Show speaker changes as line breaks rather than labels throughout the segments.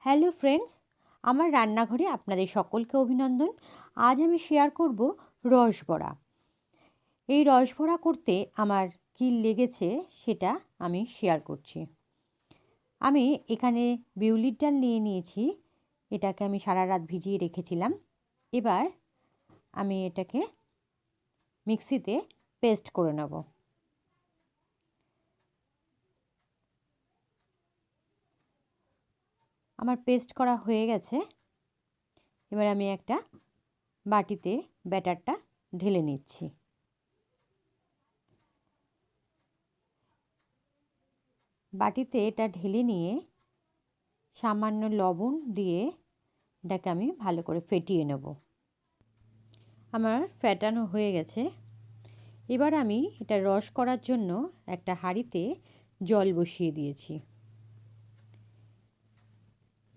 Hello friends, আমার রান্নাঘরে আপনাদের সকলকে অভিনন্দন। আজ আমি শেয়ার করব রসবড়া। এই রসবড়া করতে আমার কী লেগেছে সেটা আমি শেয়ার করছি। আমি এখানে বিউলির ডাল নিয়ে নিয়েছি। এটাকে আমি সারা রাত ভিজিয়ে রেখেছিলাম। এবার আমি এটাকে মিক্সিতে পেস্ট করে নেব। আমার পেস্ট করা হয়ে গেছে। এবার আমি একটা বাটিতে ব্যাটারটা ঢেলে নিচ্ছি। বাটিতে এটা ঢেলে নিয়ে সামান্য লবণ দিয়ে এটাকে আমি ভালো করে ফেটিয়ে নেব। আমার ফেটানো হয়ে গেছে। এবার আমি এটা রস করার জন্য একটা হাঁড়িতে জল বসিয়ে দিয়েছি।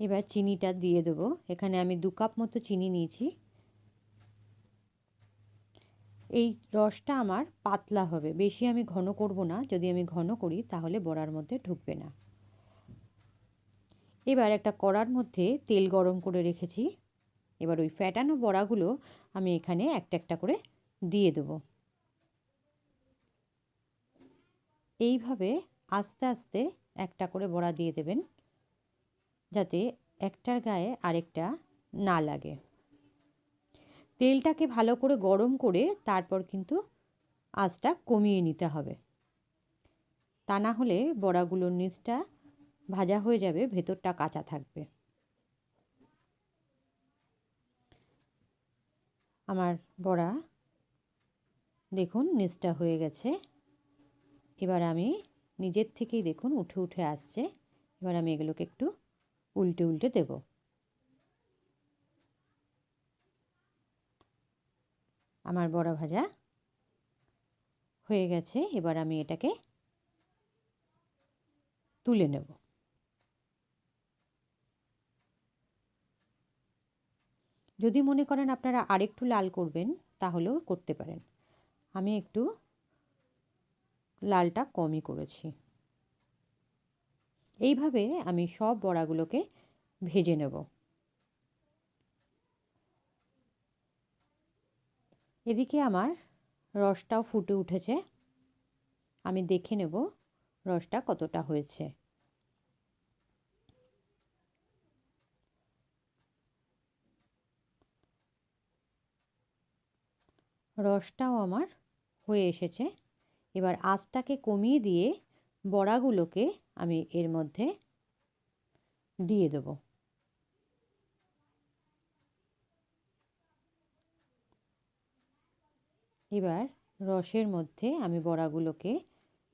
এবার চিনিটা দিয়ে দেবো। এখানে আমি 2 কাপ মতো চিনি নিয়েছি। এই রসটা আমার পাতলা হবে, বেশি আমি ঘন করব না। যদি আমি ঘন করি তাহলে বড়ার মধ্যে ঢুকবে না। এবার একটা কড়ার মধ্যে তেল গরম করে রেখেছি। এবার ওই ফ্যাটানো বড়াগুলো আমি এখানে একটা একটা করে দিয়ে দেবো। এইভাবে আস্তে আস্তে একটা করে বড়া দিয়ে দেবেন, যাতে একটার গায়ে আরেকটা না লাগে। তেলটাকে ভালো করে গরম করে তারপর কিন্তু আঁচটা কমিয়ে নিতে হবে। তা না হলে বড়াগুলোর নিচটা ভাজা হয়ে যাবে, ভেতরটা কাঁচা থাকবে। আমার বড়া দেখুন নিচটা হয়ে গেছে। এবার আমি নিজের থেকেই দেখুন উঠে উঠে আসছে। এবার আমি এগুলোকে একটু উল্টে উল্টে দেব। আমার বড়া ভাজা হয়ে গেছে। এবার আমি এটাকে তুলে নেব। যদি মনে করেন আপনারা আরেকটু লাল করবেন তাহলেও করতে পারেন। আমি একটু লালটা কমই করেছি। এইভাবে আমি সব বড়াগুলোকে ভেজে নেব। এদিকে আমার রসটাও ফুটে উঠেছে। আমি দেখে নেব রসটা কতটা হয়েছে। রসটাও আমার হয়ে এসেছে। এবার আঁচটাকে কমিয়ে দিয়ে বড়াগুলোকে আমি এর মধ্যে দিয়ে দেব। এবার রসের মধ্যে আমি বড়াগুলোকে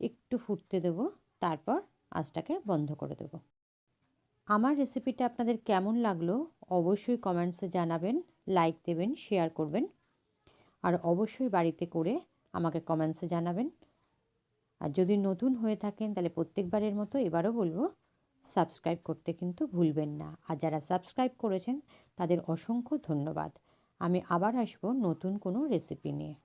একটু ফুটতে দেব, তারপর আঁচটাকে বন্ধ করে দেব। আমার রেসিপিটা আপনাদের কেমন লাগলো অবশ্যই কমেন্টসে জানাবেন, লাইক দেবেন, শেয়ার করবেন। আর অবশ্যই বাড়িতে করে আমাকে কমেন্টসে জানাবেন। আর যদি নতুন হয়ে থাকেন তাহলে প্রত্যেকবারের মতো এবারও বলবো সাবস্ক্রাইব করতে কিন্তু ভুলবেন না। আর যারা সাবস্ক্রাইব করেছেন তাদের অসংখ্য ধন্যবাদ। আমি আবার আসবো নতুন কোনো রেসিপি নিয়ে।